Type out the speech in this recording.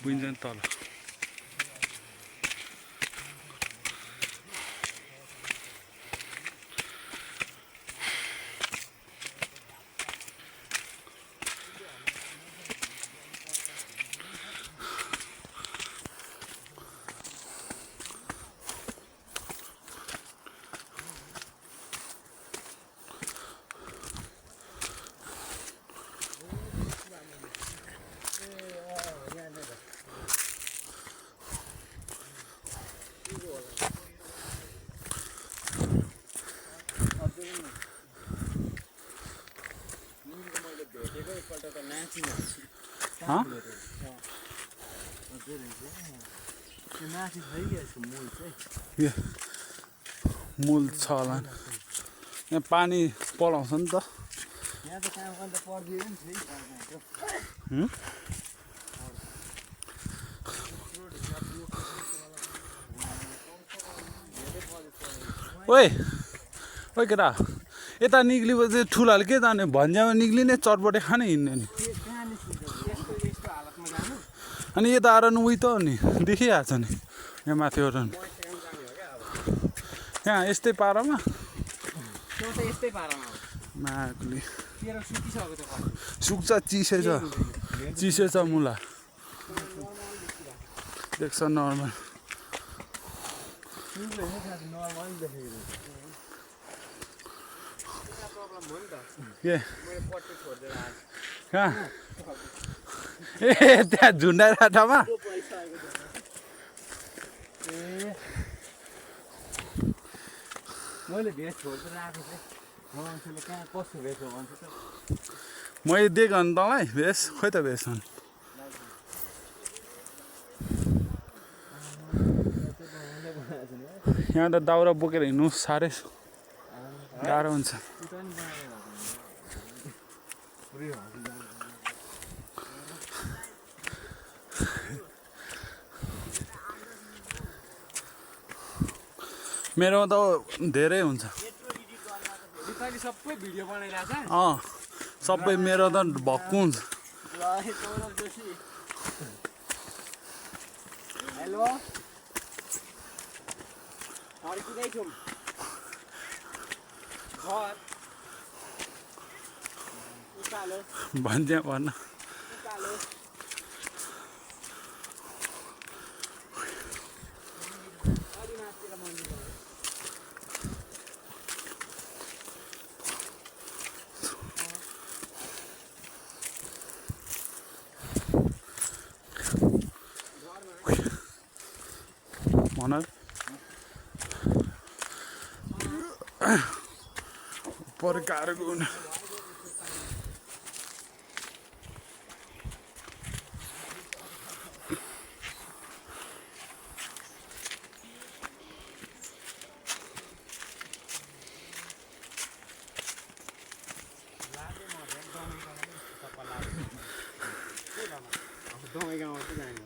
पुगिन्छ नि तल मूल छ होला यहाँ पानी पलाउँछ नि त ओए ओए केटा यता निक्लिपछि ठुलाले के जाने भन्ज्यामा निक्लिने चटपटे खाने हिँड्ने नि अनि यता आएर नि उही त हो नि देखिहाल्छ नि यहाँ माथिबाट यहाँ यस्तै पारामा माकुली सुक्छ चिसै छ मुला देख्छ नर्मल के कहाँ ए त्यहाँ झुन्डाएर ठाउँमा मैले भेज छोडेर राखेको थिएँ मान्छेले कहाँ कस्तो भेज हो भन्छ त मैले दिएको नि तँलाई भेज खोइ त भेज हुन् यहाँ त दाउरा बोकेर हिँड्नु साह्रै गाह्रो हुन्छ मेरोमा त धेरै हुन्छ सबै भिडियो बनाइरहेछ सबै मेरो त भक्कु हुन्छ हेलो अर्किँदै छौँ घर उकालो भन्छ भन्न उकालो मनर पर्काएको दमाई गाउँ चाहिँ जाने